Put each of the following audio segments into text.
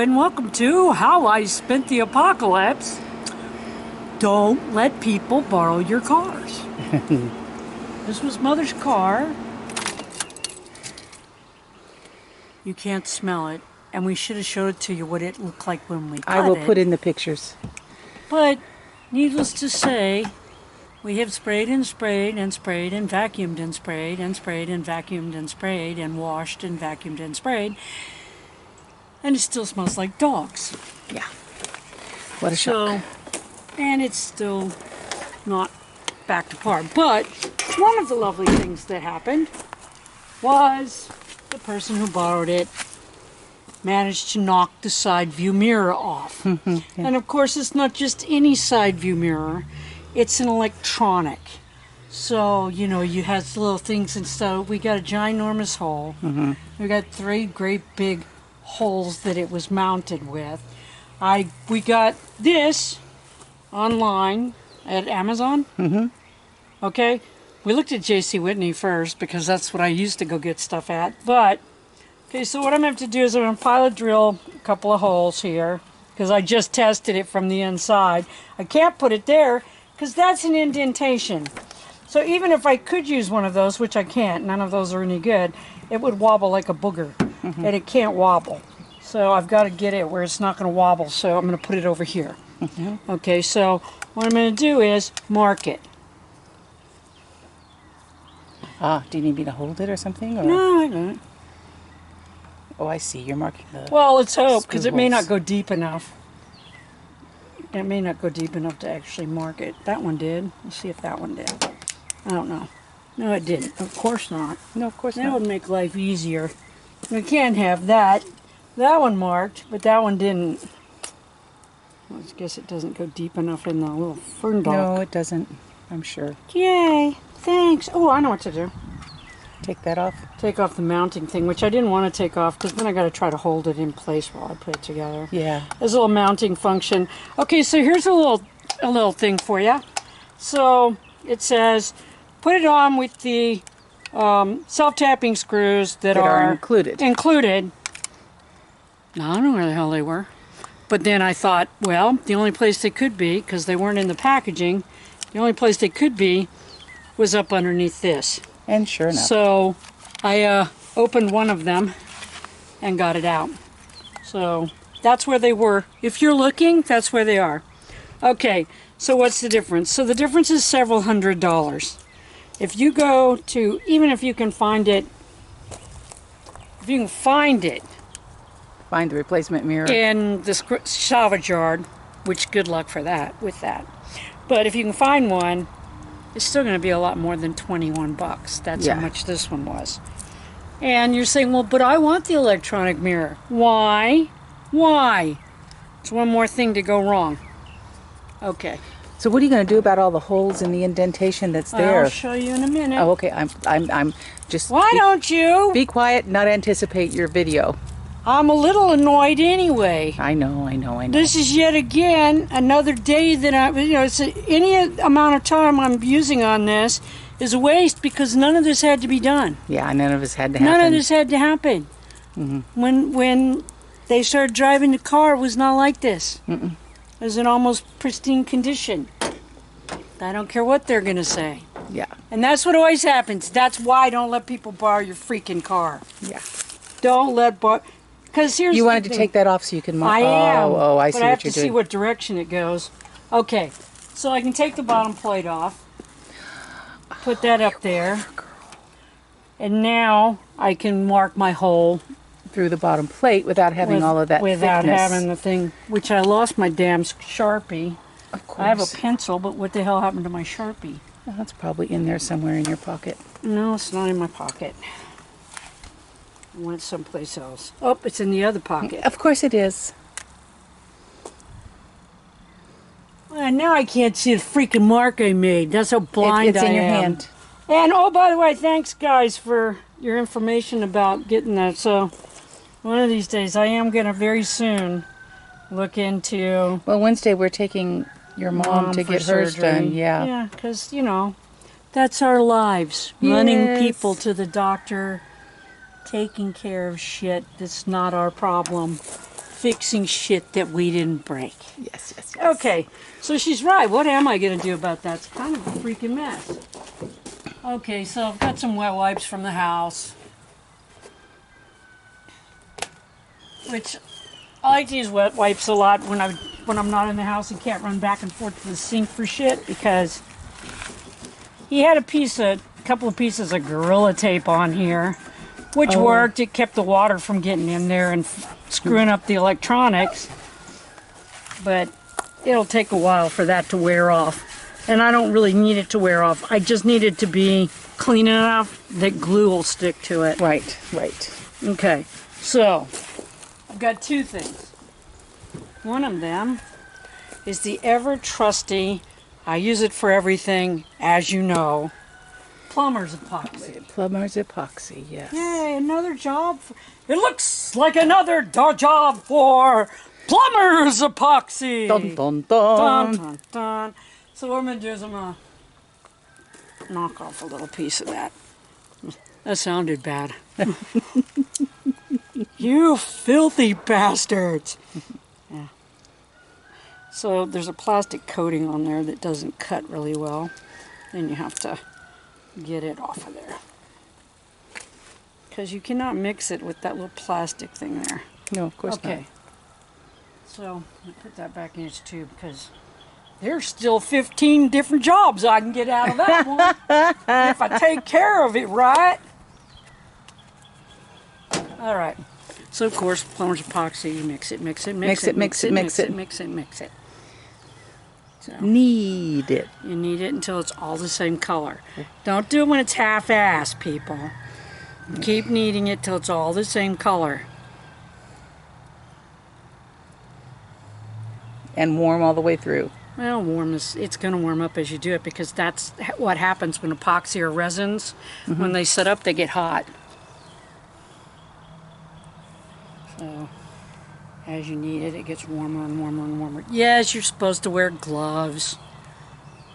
and welcome to How I Spent the Apocalypse. Don't let people borrow your cars. This was Mother's car. You can't smell it, and we should have showed it to you what it looked like when we cut it. I will put in the pictures. But needless to say, we have sprayed and sprayed and sprayed and vacuumed and sprayed and sprayed and vacuumed and sprayed and washed and vacuumed and sprayed. And it still smells like dogs. Yeah. What a shock. And it's still not back to par. But one of the lovely things that happened was the person who borrowed it managed to knock the side view mirror off. Yeah. And of course, it's not just any side view mirror. It's an electronic. So, you know, you have little things, and so we got a ginormous hole. We got 3 great big holes that it was mounted with. We got this online at Amazon. Okay, we looked at J.C. Whitney first because that's what I used to go get stuff at. But okay, so what I'm going to have to do is I'm going to pilot drill a couple of holes here because I just tested it from the inside. I can't put it there because that's an indentation. So even if I could use one of those, which I can't, none of those are any good, it would wobble like a booger. And it can't wobble. So I've got to get it where it's not going to wobble, so I'm going to put it over here. Okay, so what I'm going to do is mark it. Ah, do you need me to hold it or something? Or? No, I don't. Oh, I see. You're marking the... Well, let's hope, because it may holes. not go deep enough. It may not go deep enough to actually mark it. That one did. Let's see if that one did. I don't know. No, it didn't. Of course not. No, of course That not. would make life easier. We can't have that. That one marked, but that one didn't. Well, I guess it doesn't go deep enough in the little fern dock. No, it doesn't. I'm sure. Yay! Thanks. Oh, I know what to do. Take that off. Take off the mounting thing, which I didn't want to take off because then I got to try to hold it in place while I put it together. Yeah. There's a little mounting function. Okay, so here's a little thing for you. So it says, put it on with the self-tapping screws that are included. Now, I don't know where the hell they were. But then I thought, well, the only place they could be, because they weren't in the packaging, the only place they could be was up underneath this. And sure enough. So I opened one of them and got it out. So that's where they were. If you're looking, that's where they are. Okay, so what's the difference? So the difference is several $100s. If you go to, even if you can find it, Find the replacement mirror. in the salvage yard, which good luck for that, with that. But if you can find one, it's still going to be a lot more than 21 bucks. That's Yeah. how much this one was. And you're saying, well, but I want the electronic mirror. Why? Why? It's one more thing to go wrong. Okay. So what are you going to do about all the holes in the indentation that's there? I'll show you in a minute. Oh, okay. I'm just... Why don't you? Be quiet, not anticipate your video. I'm a little annoyed anyway. I know. This is yet again another day that any amount of time I'm using on this is a waste because none of this had to be done. Yeah, none of this had to happen. None of this had to happen. When they started driving the car, it was not like this. It was in almost pristine condition. I don't care what they're going to say. Yeah. And that's what always happens. That's why I don't let people borrow your freaking car. Yeah. Don't let borrow... Because here's You the wanted to thing. take that off so you can mark. I am. Oh, I see but I have what you're to doing. see what direction it goes. Okay, so I can take the bottom plate off, put that up there, and now I can mark my hole Through the bottom plate without having all of that without thickness. having the thing. Which I lost my damn Sharpie. Of course. I have a pencil, but what the hell happened to my Sharpie? Well, that's probably in there somewhere in your pocket. No, it's not in my pocket. I went someplace else. Oh, it's in the other pocket. Of course it is. And now I can't see the freaking mark I made. That's how blind It's in your I am. hand. And oh, by the way, thanks guys for your information about getting that. So one of these days, I am going to very soon look into Well, Wednesday we're taking your mom to for get hers surgery. done. Yeah. Yeah, because, you know, that's our lives. Running Yes. people to the doctor, taking care of shit that's not our problem. fixing shit that we didn't break. Yes, yes, yes. Okay, so she's right. What am I going to do about that? It's kind of a freaking mess. Okay, so I've got some wet wipes from the house, which I like to use wet wipes a lot when I'm not in the house and can't run back and forth to the sink for shit, because he had a couple of pieces of Gorilla Tape on here, which worked. It kept the water from getting in there and screwing up the electronics, but it'll take a while for that to wear off. And I don't really need it to wear off. I just need it to be clean enough that glue will stick to it. Right, right. Okay, so I've got two things. One of them is the ever trusty, I use it for everything, as you know, plumber's epoxy. Plumber's epoxy, yes. Yay, another job. It looks like another job for plumber's epoxy. Dun, dun, dun. Dun, dun, dun. So what I'm going to do is I'm going to knock off a little piece of that. That sounded bad. You filthy bastards. Yeah. So there's a plastic coating on there that doesn't cut really well. Then you have to get it off of there. Because you cannot mix it with that little plastic thing there. No, of course Okay. So I put that back in its tube because there's still 15 different jobs I can get out of that one if I take care of it right. All right. So of course, plumber's epoxy. You mix it, mix it, mix it, mix it, mix it, mix it, mix it. So Need it. you knead it until it's all the same color. Don't do it when it's half-assed, people. Keep kneading it till it's all the same color. And warm all the way through. Well, it's going to warm up as you do it, because that's what happens when epoxy or resins, when they set up, they get hot. So, as you knead it, it gets warmer and warmer and warmer. Yes, you're supposed to wear gloves.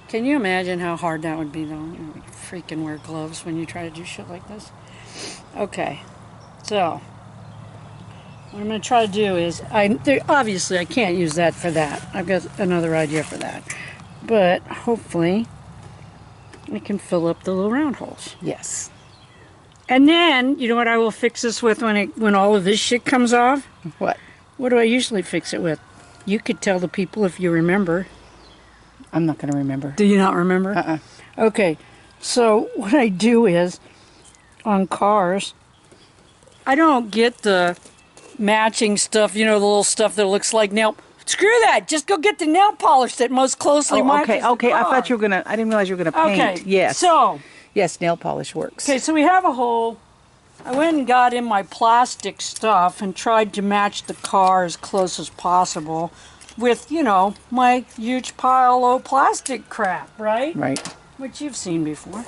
Can you imagine how hard that would be, though? You freaking wear gloves when you try to do shit like this. Okay, so what I'm going to try to do is, obviously I can't use that for that. I've got another idea for that. But hopefully I can fill up the little round holes. Yes. And then, you know what I will fix this with when all of this shit comes off? What? What do I usually fix it with? You could tell the people if you remember. I'm not going to remember. Do you not remember? Uh-uh. Okay, so what I do is, on cars, I don't get the matching stuff, the little stuff that looks like nail. Screw that! Just go get the nail polish that most closely matches the okay. I car. thought you were going to, I didn't realize you were going to paint. Okay, Yes. so, Yes, nail polish works. okay, so we have a hole. I went and got in my plastic stuff and tried to match the car as close as possible with, my huge pile of plastic crap, right? Right. Which you've seen before.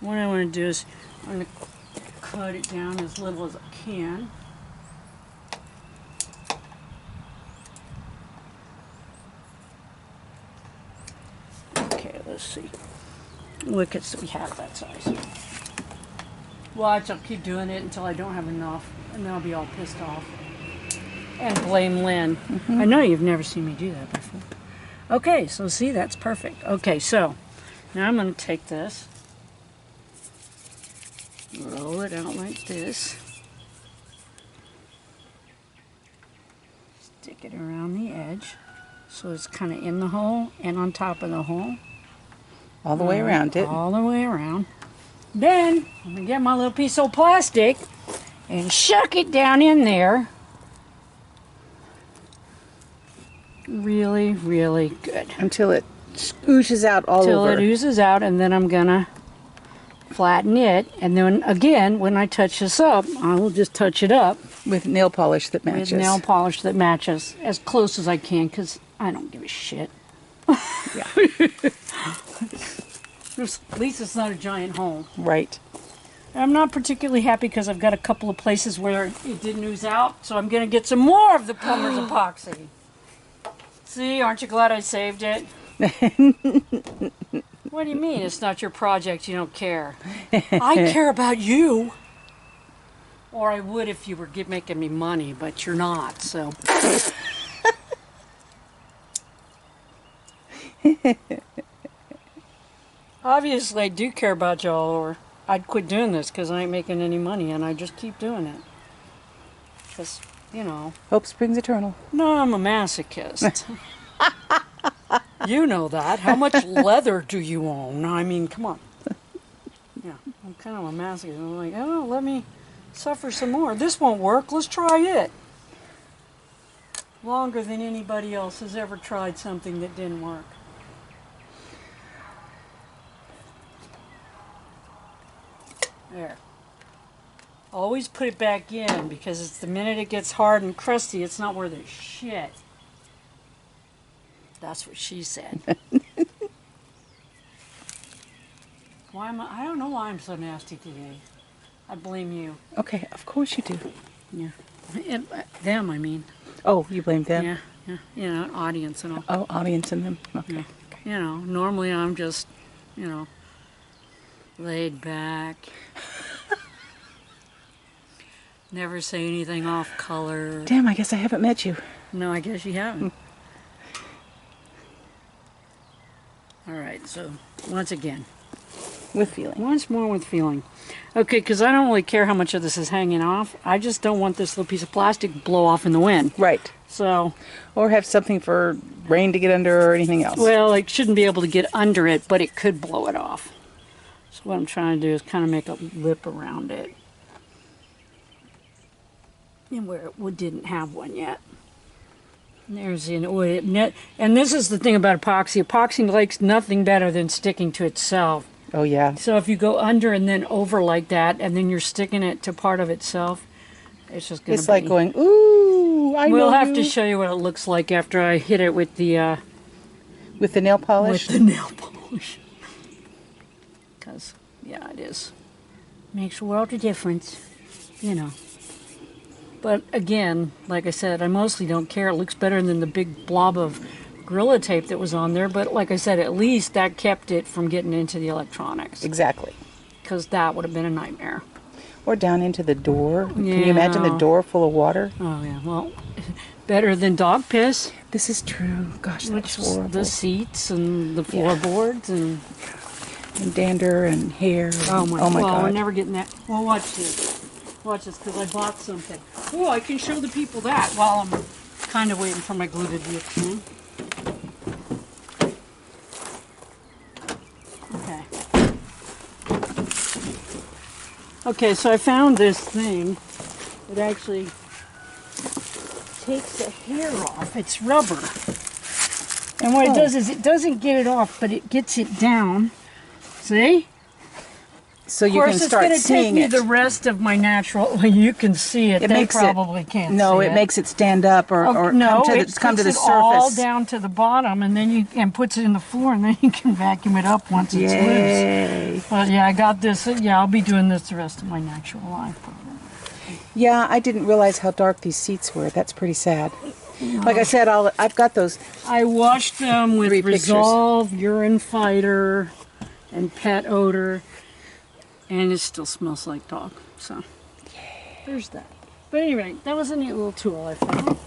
What I want to do is, I'm going to cut it down as little as I can. Okay, let's see. Look, we have that size. Watch, I'll keep doing it until I don't have enough, and then I'll be all pissed off. And blame Lynn. I know you've never seen me do that before. Okay, so see, that's perfect. Okay, so now I'm going to take this, roll it out like this, stick it around the edge, so it's kind of in the hole and on top of the hole. All the way around it. All the way around. Then I'm going to get my little piece of plastic and shuck it down in there. Really, really good. Until it oozes out all Until over. it oozes out, and then I'm going to flatten it. And then again, when I touch this up, I will just touch it up. With nail polish that matches. With nail polish that matches as close as I can, because I don't give a shit. Yeah. At least it's not a giant hole. Right. I'm not particularly happy because I've got a couple of places where it didn't ooze out, so I'm going to get some more of the plumber's epoxy. See, aren't you glad I saved it? What do you mean? It's not your project, you don't care. I care about you. Or I would if you were making me money, but you're not, so. Obviously, I do care about y'all, or I'd quit doing this because I ain't making any money, and I just keep doing it. Because, you know. Hope springs eternal. No, I'm a masochist. You know that. How much leather do you own? I mean, come on. Yeah, I'm kind of a masochist. I'm like, oh, let me suffer some more. This won't work. Let's try it. Longer than anybody else has ever tried something that didn't work. There. Always put it back in because it's the minute it gets hard and crusty, it's not worth a shit. That's what she said. Why am I don't know why I'm so nasty today. I blame you. Okay, of course you do. Yeah. Them, I mean. Oh, you blame them? Yeah, yeah. You know, audience and all. Oh, audience and them. Okay. Yeah. Okay. You know, normally I'm just, you know, laid back. Never say anything off color. Damn, I guess I haven't met you. No, I guess you haven't. All right, so once again. With feeling. Once more with feeling. Okay, because I don't really care how much of this is hanging off. I just don't want this little piece of plastic to blow off in the wind. Right. So. Or have something for rain to get under or anything else. Well, it shouldn't be able to get under it, but it could blow it off. So what I'm trying to do is kind of make a lip around it. And where it didn't have one yet. And there's and this is the thing about epoxy. Epoxy likes nothing better than sticking to itself. Oh, yeah. So if you go under and then over like that, and then you're sticking it to part of itself, it's just going to be... It's like going, ooh, I know We'll have to you. show you what it looks like after I hit it with the... With the nail polish? With the nail polish. Because, yeah, it is. Makes a world of difference, you know. But again, like I said, I mostly don't care. It looks better than the big blob of Gorilla Tape that was on there. But like I said, at least that kept it from getting into the electronics. Exactly. Because that would have been a nightmare. Or down into the door. Yeah. Can you imagine the door full of water? Oh, yeah. Well, better than dog piss. This is true. Gosh, that Which was horrible. the seats and the floorboards and dander and hair. oh my God. Well, we're never getting that. Well, watch this. Watch this, because I bought something. Oh, I can show the people that while I'm kind of waiting for my glue to be in. Okay. Okay, so I found this thing. It actually takes the hair off. It's rubber. And what it does is it doesn't get it off, but it gets it down. See? So you can start Of course, it's going to take me the rest of my natural... Well, you can see it. They probably can't see it. No, it makes it stand up or come to the surface. All down to the bottom, and then puts it in the floor, and then you can vacuum it up once it's loose. But yeah, I got this. Yeah, I'll be doing this the rest of my natural life. Yeah, I didn't realize how dark these seats were. That's pretty sad. Like I said, I've got those. I washed them with Resolve, Urine Fighter, and Pet Odor. And it still smells like dog, so there's that. But anyway, that was a neat little tool I found.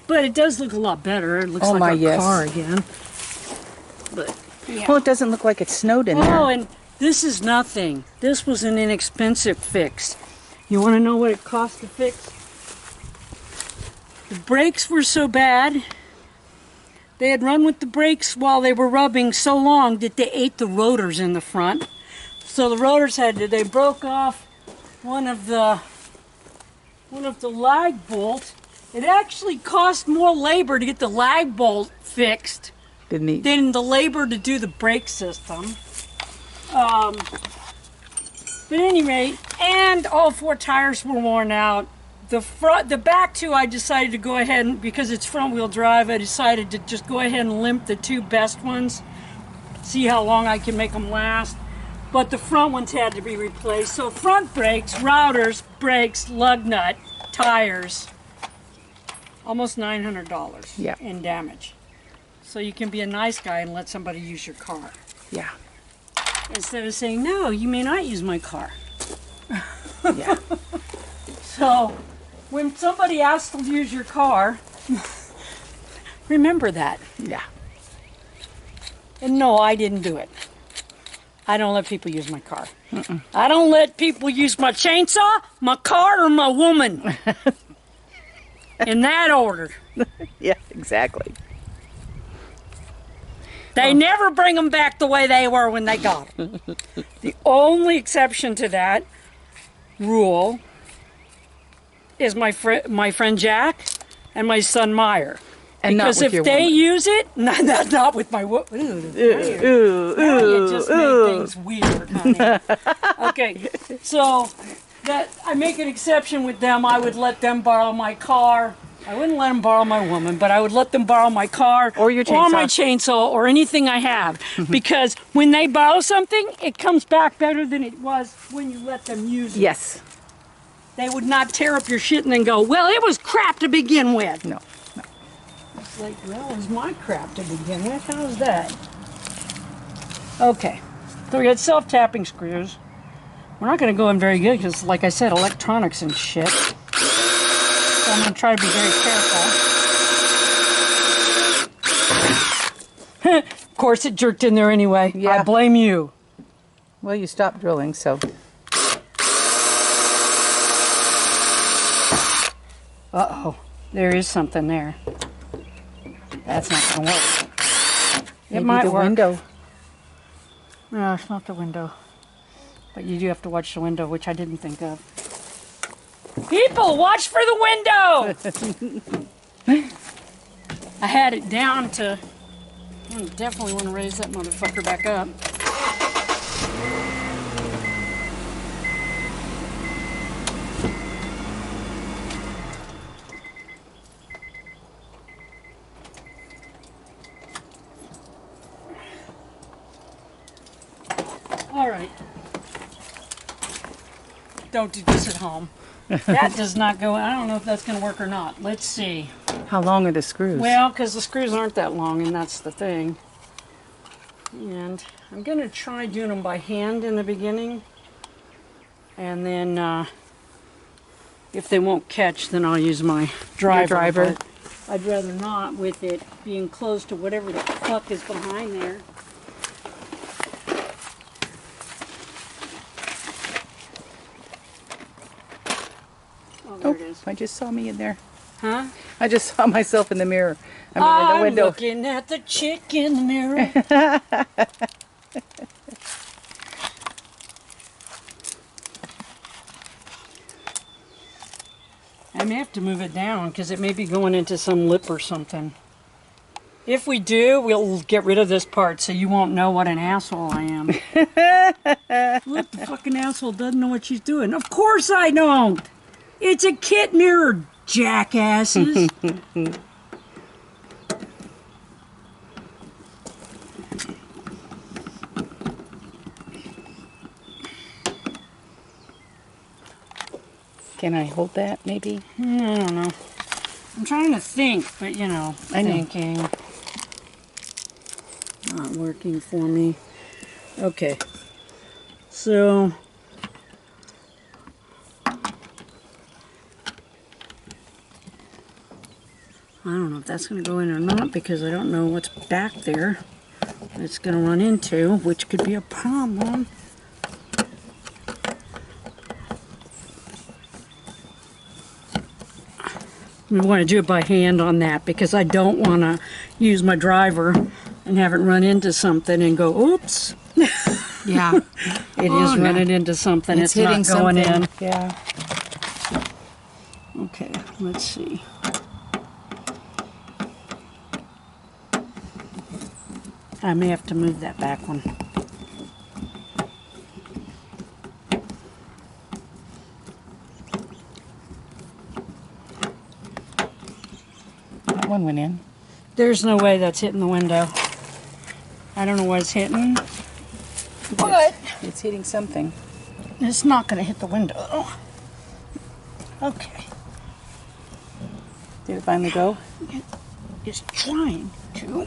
But it does look a lot better. It looks like a car again. But yeah. Well, it doesn't look like it snowed in there. Oh, and this is nothing. This was an inexpensive fix. You want to know what it cost to fix? The brakes were so bad. They had run with the brakes while they were rubbing so long that they ate the rotors in the front. So the rotors they broke off one of the lag bolts. It actually cost more labor to get the lag bolt fixed than the labor to do the brake system. But at any rate, and all 4 tires were worn out. The back 2, I decided to go ahead and, because it's front wheel drive, I decided to just go ahead and limp the 2 best ones, see how long I can make them last. But the front ones had to be replaced. So front brakes, routers, brakes, lug nut, tires, almost $900 in damage. So you can be a nice guy and let somebody use your car. Yeah. Instead of saying, no, you may not use my car. Yeah. So, when somebody asks to use your car, remember that. Yeah. And no, I didn't do it. I don't let people use my car. I don't let people use my chainsaw, my car, or my woman. In that order. Yeah, exactly. They never bring them back the way they were when they got them. The only exception to that rule is my friend Jack and my son Meyer. And because not with if your they woman. use it, not with my woman. You just made things weird, honey. Okay, so that I make an exception with them. I would let them borrow my car. I wouldn't let them borrow my woman, but I would let them borrow my car Or your or my chainsaw. chainsaw or anything I have. Because when they borrow something, it comes back better than it was when you let them use it. Yes. They would not tear up your shit and then go, well, it was crap to begin with. No. It's like, well, it was my crap to begin with. How's that? Okay. So we got self-tapping screws. We're not going to go in very good because, like I said, electronics and shit. So I'm going to try to be very careful. Of course, it jerked in there anyway. Yeah. I blame you. Well, you stopped drilling, so. Uh-oh. There is something there. That's not going to work. It Maybe might the work. window. No, it's not the window. But you do have to watch the window, which I didn't think of. People, watch for the window! I had it down to... I definitely want to raise that motherfucker back up. All right. Don't do this at home. That does not go. I don't know if that's going to work or not. Let's see. How long are the screws? Well, because the screws aren't that long, and that's the thing. And I'm going to try doing them by hand in the beginning. And then if they won't catch, then I'll use my driver. But I'd rather not with it being close to whatever the fuck is behind there. Oh, there it is. I just saw me in there. Huh? I just saw myself in the mirror. I mean, in the window. Looking at the chick in the mirror. I may have to move it down because it may be going into some lip or something. If we do, we'll get rid of this part so you won't know what an asshole I am. Look, the fucking asshole doesn't know what she's doing. Of course I don't. It's a kit mirror, jackasses. Can I hold that, maybe? I don't know. I'm trying to think, but you know, thinking. Not working for me. Okay. So. I don't know if that's going to go in or not because I don't know what's back there it's going to run into, which could be a problem. We want to do it by hand on that because I don't want to use my driver and have it run into something and go, oops. Yeah. It is running into something. It's hitting not going something. in. Yeah. Okay, let's see. I may have to move that back one. That one went in. There's no way that's hitting the window. I don't know what it's hitting, but It's hitting something. it's not going to hit the window. Okay, Did it finally go? it's trying to.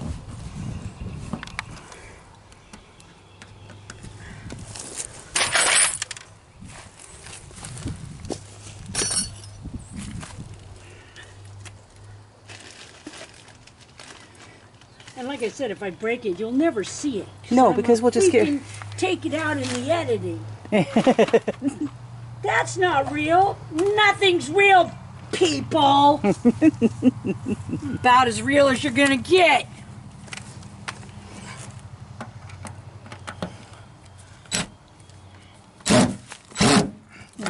like I said, if I break it, you'll never see it. No, because we'll just get... take it out in the editing. That's not real. Nothing's real, people. About as real as you're gonna get.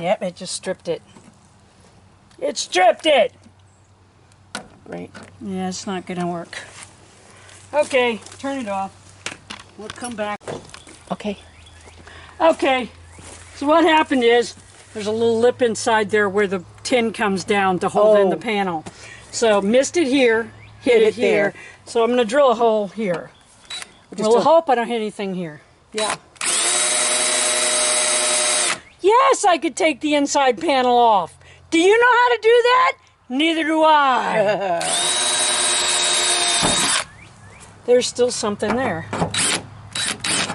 Yep, it just stripped it. It stripped it! Great. Yeah, it's not gonna work. Okay, turn it off. We'll come back. Okay. Okay, so what happened is there's a little lip inside there where the tin comes down to hold in the panel. So missed it here, hit it here. there. So I'm gonna drill a hole here. We'll hope I don't hit anything here. Yeah. Yes, I could take the inside panel off. Do you know how to do that? Neither do I. There's still something there.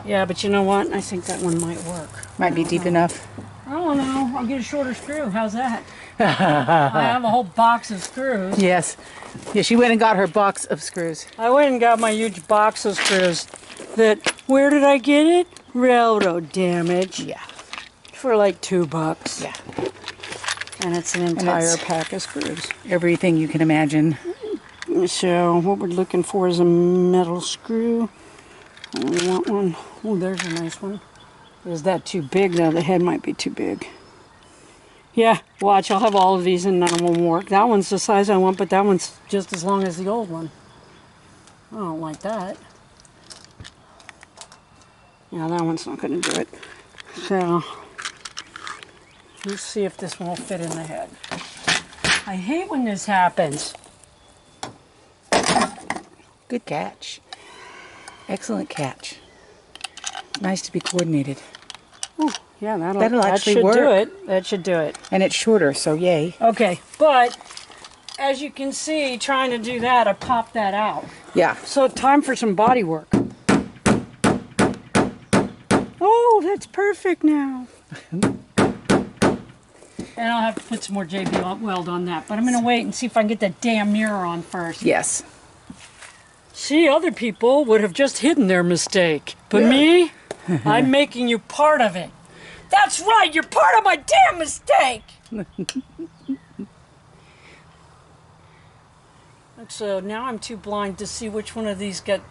Yeah, but you know what? I think that one might work. Might be deep enough. I don't know. I'll get a shorter screw. How's that? I have a whole box of screws. Yes. Yeah, she went and got her box of screws. I went and got my huge box of screws. Where did I get it? Railroad damage. Yeah. For like $2. Yeah. And it's an entire pack of screws. Everything you can imagine. So what we're looking for is a metal screw. We want one. Oh, there's a nice one. Is that too big though? The head might be too big. Yeah, watch, I'll have all of these and none of them work. That one's the size I want, but that one's just as long as the old one. I don't like that. Yeah, that one's not going to do it. So, let's see if this one will fit in the head. I hate when this happens. Good catch. Excellent catch. Nice to be coordinated. Oh, yeah, that actually should work. do it. That should do it. And it's shorter, so yay. Okay, but as you can see, trying to do that, I popped that out. Yeah. So time for some body work. Oh, that's perfect now. And I'll have to put some more JB weld on that, but I'm going to wait and see if I can get that damn mirror on first. Yes. See, other people would have just hidden their mistake. But me, I'm making you part of it. That's right, you're part of my damn mistake! So now I'm too blind to see which one of these got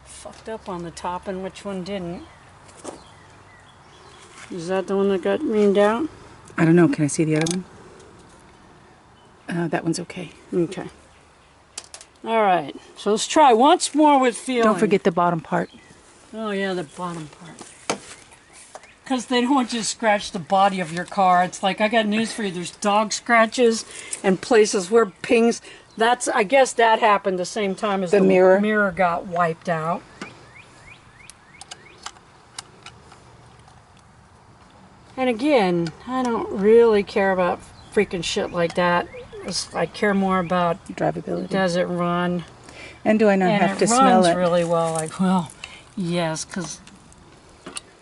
fucked up on the top and which one didn't. Is that the one that got reamed out? I don't know. Can I see the other one? That one's okay. Okay. All right. So let's try once more with feeling. Don't forget the bottom part. Oh, yeah, the bottom part. Because they don't want you to scratch the body of your car. It's like, I got news for you. There's dog scratches and places where pings. I guess that happened the same time as the mirror got wiped out. And again, I don't really care about freaking shit like that. I care more about drivability. Does it run? And do I not have to smell it? It runs really well. Like, well, yes, because,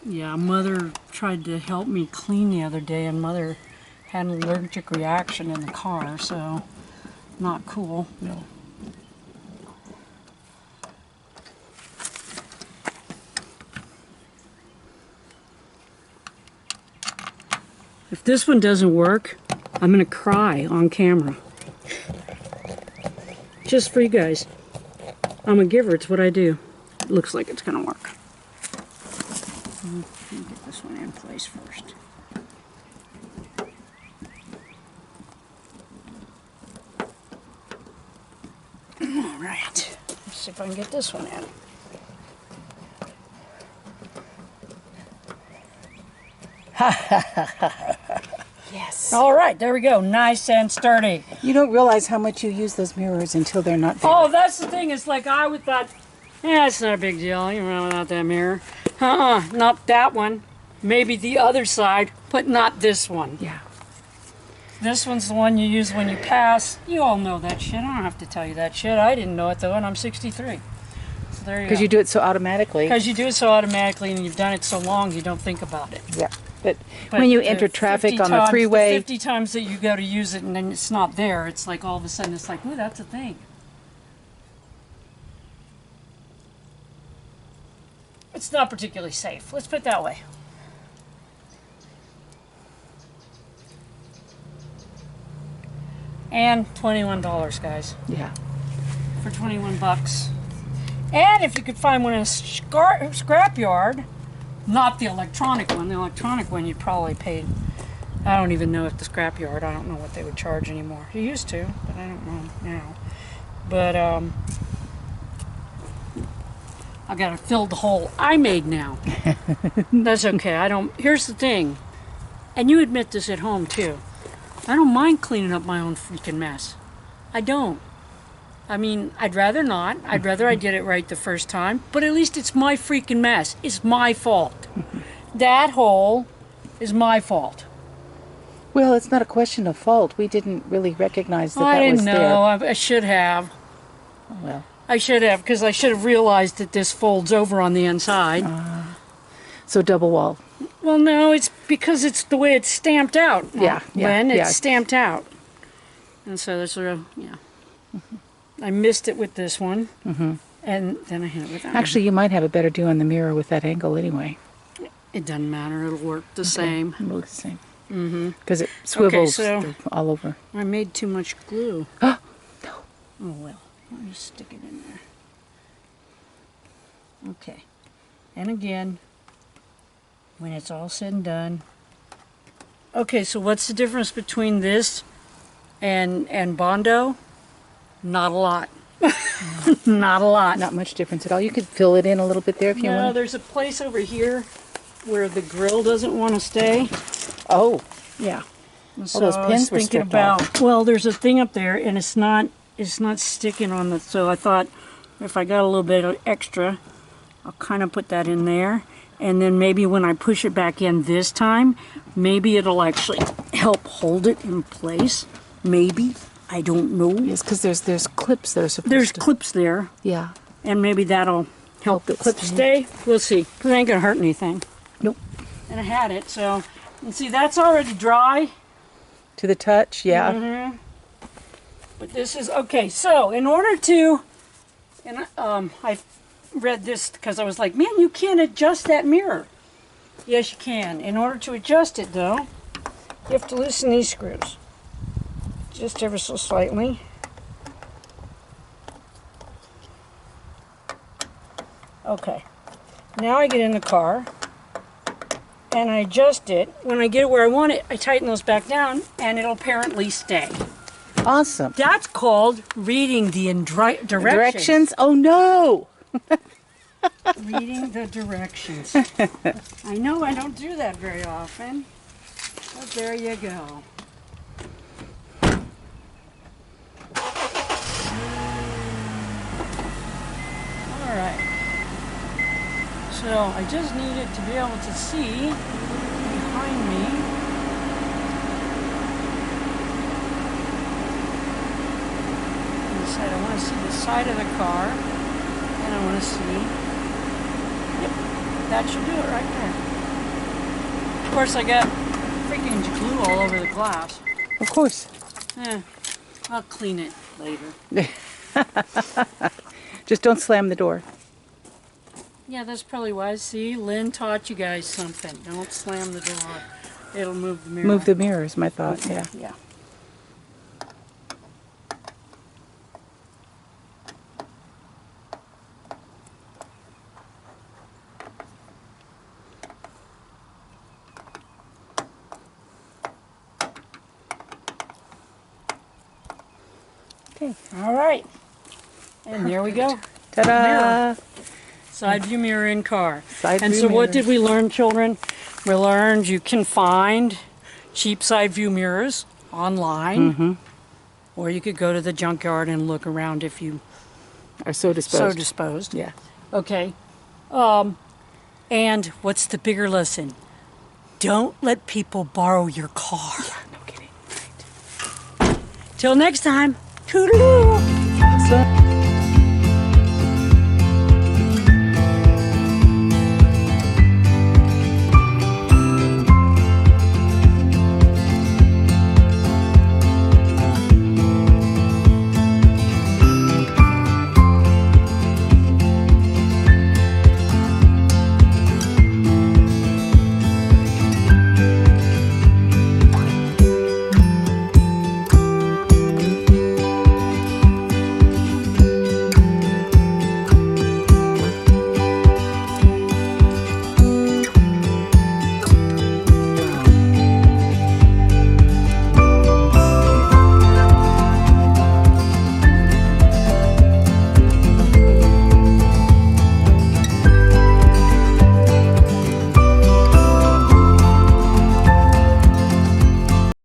yeah, Mother tried to help me clean the other day, and Mother had an allergic reaction in the car, so not cool. No. If this one doesn't work, I'm going to cry on camera. Just for you guys. I'm a giver. It's what I do. It looks like it's going to work. Let me get this one in place first. All right. Let's see if I can get this one in. Yes. All right, there we go. Nice and sturdy. You don't realize how much you use those mirrors until they're not there. Oh, that's the thing. It's like I would thought, it's not a big deal. You run without that mirror. Not that one. Maybe the other side, but not this one. Yeah. This one's the one you use when you pass. You all know that shit. I don't have to tell you that shit. I didn't know it though, and I'm 63. So there you go. Because you do it so automatically. Because you do it so automatically, and you've done it so long, you don't think about it. Yeah. But when you enter traffic on the freeway... The 50 times that you go to use it and then it's not there, it's like all of a sudden it's like, ooh, that's a thing. it's not particularly safe. Let's put it that way. And $21, guys. Yeah. For 21 bucks. And if you could find one in a scrapyard, not the electronic one. The electronic one you'd probably pay. I don't even know if the scrapyard, I don't know what they would charge anymore. You used to, but I don't know now. But I gotta fill the hole I made now. That's okay. I don't. Here's the thing, and you admit this at home too. I don't mind cleaning up my own freaking mess. I don't. I mean, I'd rather not. I'd rather I did it right the first time. But at least it's my freaking mess. It's my fault. That hole is my fault. Well, it's not a question of fault. We didn't really recognize that I that was didn't there. know. I should have. Oh, well. I should have, because I should have realized that this folds over on the inside. So double wall. Well, no, it's because it's the way it's stamped out. Yeah, When yeah. it's stamped out. And so there's sort of, yeah. I missed it with this one. And then I hit it with that Actually, you might have a better do on the mirror with that angle anyway. one. It doesn't matter. It'll work the same. It'll look the same. Because it swivels so- all over. I made too much glue. No. Oh, well. I'll just stick it in there. Okay. And again, when it's all said and done. Okay, so what's the difference between this and Bondo? Not a lot. Not a lot. Not much difference at all. You could fill it in a little bit there if you No, want. there's a place over here where the grill doesn't want to stay. Oh, yeah. And All those I pins was were thinking stripped off. about, well, there's a thing up there and it's not sticking on the, so I thought if I got a little bit of extra, I'll kind of put that in there. And then maybe when I push it back in this time, maybe it'll actually help hold it in place. Maybe. I don't know. Yes, because there's clips that are supposed There's to... clips there, Yeah. and maybe that'll help the it clip stay. We'll see. 'Cause it ain't gonna hurt anything. Nope. And I had it, so you see that's already dry. To the touch, yeah. But this is okay. So in order to, and I read this because I was like, man, you can't adjust that mirror. Yes, you can. In order to adjust it, though, you have to loosen these screws just ever so slightly. Okay. Now I get in the car and I adjust it. When I get it where I want it, I tighten those back down and it'll apparently stay. Awesome. That's called reading the directions. Directions? Oh, no! Reading the directions. I know I don't do that very often, but there you go. Alright. So I just needed to be able to see behind me. I want to see the side of the car, and I want to see, yep, that should do it right there. Of course, I got freaking glue all over the glass. Of course. I'll clean it later. Just don't slam the door. Yeah, that's probably wise. See, Lynn taught you guys something. Don't slam the door. It'll move the mirror. Move the mirror is my thought, yeah. Yeah. Okay. All right. And there we go. Ta-da! Mirror. Side view mirror in car. Side And view so what mirror. did we learn, children? We learned you can find cheap side view mirrors online, or you could go to the junkyard and look around if you Are so disposed. so disposed. Yeah. Okay. And what's the bigger lesson? Don't let people borrow your car. No kidding. Till next time. Toodaloo. So